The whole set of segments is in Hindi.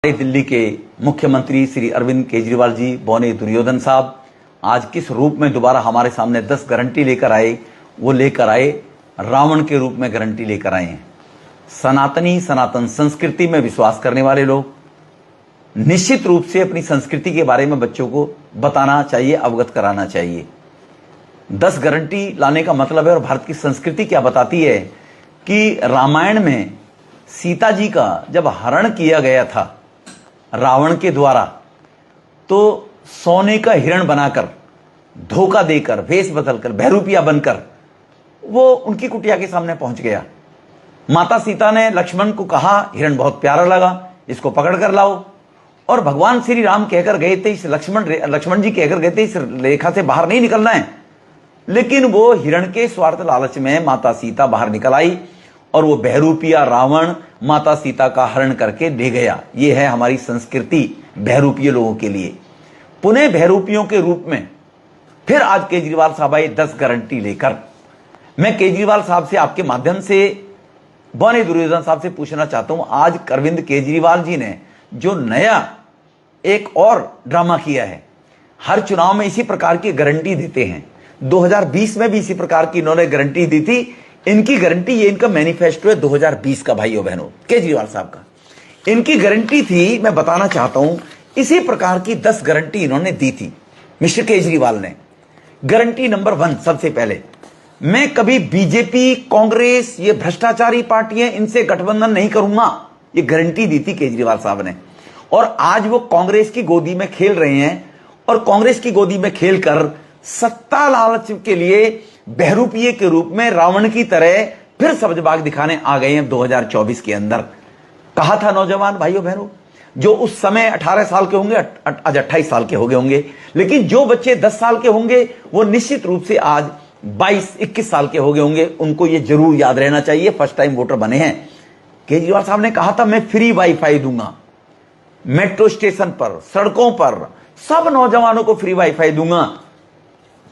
दिल्ली के मुख्यमंत्री श्री अरविंद केजरीवाल जी बौने दुर्योधन साहब आज किस रूप में दोबारा हमारे सामने 10 गारंटी लेकर आए, वो लेकर आए रावण के रूप में गारंटी लेकर आए हैं। सनातन संस्कृति में विश्वास करने वाले लोग निश्चित रूप से अपनी संस्कृति के बारे में बच्चों को बताना चाहिए, अवगत कराना चाहिए। 10 गारंटी लाने का मतलब है, और भारत की संस्कृति क्या बताती है कि रामायण में सीता जी का जब हरण किया गया था रावण के द्वारा, तो सोने का हिरण बनाकर, धोखा देकर, वेश बदलकर, बहरूपिया बनकर वो उनकी कुटिया के सामने पहुंच गया। माता सीता ने लक्ष्मण को कहा, हिरण बहुत प्यारा लगा, इसको पकड़ कर लाओ। और भगवान श्री राम कहकर गए थे, इस लक्ष्मण जी कहकर गए थे, इस रेखा से बाहर नहीं निकलना है। लेकिन वो हिरण के स्वार्थ लालच में माता सीता बाहर निकल आई और वो बहरूपिया रावण माता सीता का हरण करके ले गया। ये है हमारी संस्कृति बहरूपिये लोगों के लिए। पुनः बहरूपियों के रूप में फिर आज केजरीवाल साहब आए 10 गारंटी लेकर। मैं केजरीवाल साहब से आपके माध्यम से बौने दुर्योधन साहब से पूछना चाहता हूं, आज अरविंद केजरीवाल जी ने जो नया एक और ड्रामा किया है, हर चुनाव में इसी प्रकार की गारंटी देते हैं। 2020 में भी इसी प्रकार की इन्होंने गारंटी दी थी। इनकी गारंटी, ये इनका मैनिफेस्टो है 2020 का, भाइयों बहनों, केजरीवाल साहब का। इनकी गारंटी थी, मैं बताना चाहता हूं, इसी प्रकार की 10 गारंटी इन्होंने दी थी मिस्टर केजरीवाल ने। गारंटी नंबर 1, सबसे पहले, मैं कभी बीजेपी, कांग्रेस, ये भ्रष्टाचारी पार्टियां, इनसे गठबंधन नहीं करूंगा। ये गारंटी दी थी केजरीवाल साहब ने। और आज वो कांग्रेस की गोदी में खेल रहे हैं, और कांग्रेस की गोदी में खेलकर सत्ता लालच के लिए बहरूपिये के रूप में रावण की तरह फिर सब्जबाग दिखाने आ गए हैं 2024 के अंदर। कहा था नौजवान भाइयों बहनों, जो उस समय 18 साल के होंगे, आज 28 साल के हो गए होंगे, लेकिन जो बच्चे 10 साल के होंगे वो निश्चित रूप से आज 22-21 साल के हो गए होंगे। उनको ये जरूर याद रहना चाहिए, फर्स्ट टाइम वोटर बने हैं। केजरीवाल साहब ने कहा था, मैं फ्री वाईफाई दूंगा, मेट्रो स्टेशन पर, सड़कों पर सब नौजवानों को फ्री वाईफाई दूंगा।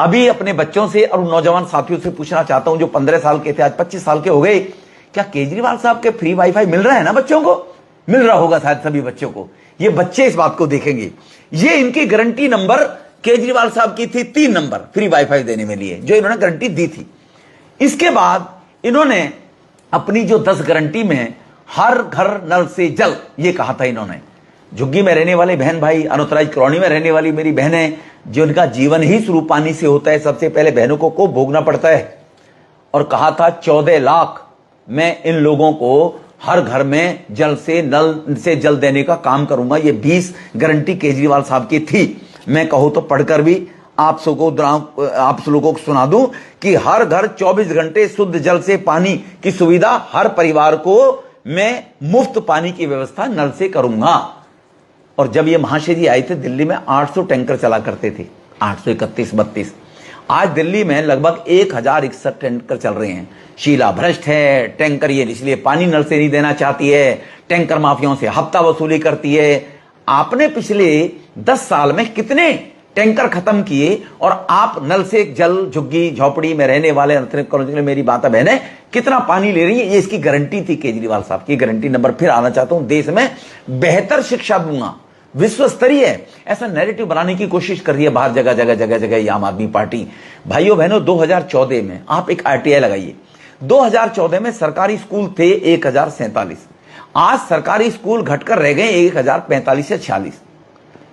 अभी अपने बच्चों से और नौजवान साथियों से पूछना चाहता हूं, जो 15 साल के थे आज 25 साल के हो गए, क्या केजरीवाल साहब के फ्री वाईफाई मिल रहा है ना? बच्चों को मिल रहा होगा शायद, सभी बच्चों को। ये बच्चे इस बात को देखेंगे। ये इनकी गारंटी नंबर केजरीवाल साहब की थी 3 नंबर, फ्री वाईफाई देने में लिए, जो इन्होंने गारंटी दी थी। इसके बाद इन्होंने अपनी जो 10 गारंटी में हर घर नल से जल, ये कहा था इन्होंने। झुग्गी में रहने वाले बहन भाई, अनूतराज कॉलोनी में रहने वाली मेरी बहनें, जिनका जीवन ही शुरू पानी से होता है, सबसे पहले बहनों को भोगना पड़ता है। और कहा था 14 लाख मैं इन लोगों को हर घर में जल से, नल से जल देने का काम करूंगा। ये 20 गारंटी केजरीवाल साहब की थी। मैं कहूं तो पढ़कर भी आप लोगों को सुना दूं कि हर घर 24 घंटे शुद्ध जल से पानी की सुविधा, हर परिवार को मैं मुफ्त पानी की व्यवस्था नल से करूंगा। और जब ये महाशय जी आए थे दिल्ली में, 800 टैंकर चला करते थे, 831-32। आज दिल्ली में लगभग 1061 टैंकर चल रहे हैं। शीला भ्रष्ट है टैंकर, ये इसलिए पानी नल से नहीं देना चाहती है, टैंकर माफियाओं से हफ्ता वसूली करती है। आपने पिछले 10 साल में कितने टैंकर खत्म किए, और आप नल से जल, झुग्गी झोपड़ी में रहने वाले मेरी माता बहनें कितना पानी ले रही है? ये इसकी गारंटी थी केजरीवाल साहब की। गारंटी नंबर फिर आना चाहता हूं, देश में बेहतर शिक्षा दूंगा, विश्व स्तरीय, ऐसा नैरेटिव बनाने की कोशिश कर रही है बाहर जगह ये आम आदमी पार्टी। भाइयों बहनों, 2014 में आप एक आरटीआई लगाइए। 2014 में सरकारी स्कूल थे 1047, आज सरकारी स्कूल घटकर रह गए 1045 या 46।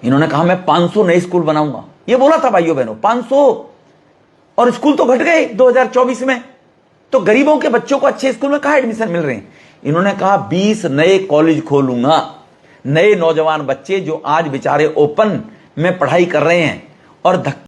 इन्होंने कहा मैं 500 नए स्कूल बनाऊंगा, ये बोला था भाइयों बहनों, 500, और स्कूल तो घट गए 2024 में। तो गरीबों के बच्चों को अच्छे स्कूल में कहां एडमिशन मिल रहे हैं? इन्होंने कहा 20 नए कॉलेज खोलूंगा। नए नौजवान बच्चे जो आज बेचारे ओपन में पढ़ाई कर रहे हैं और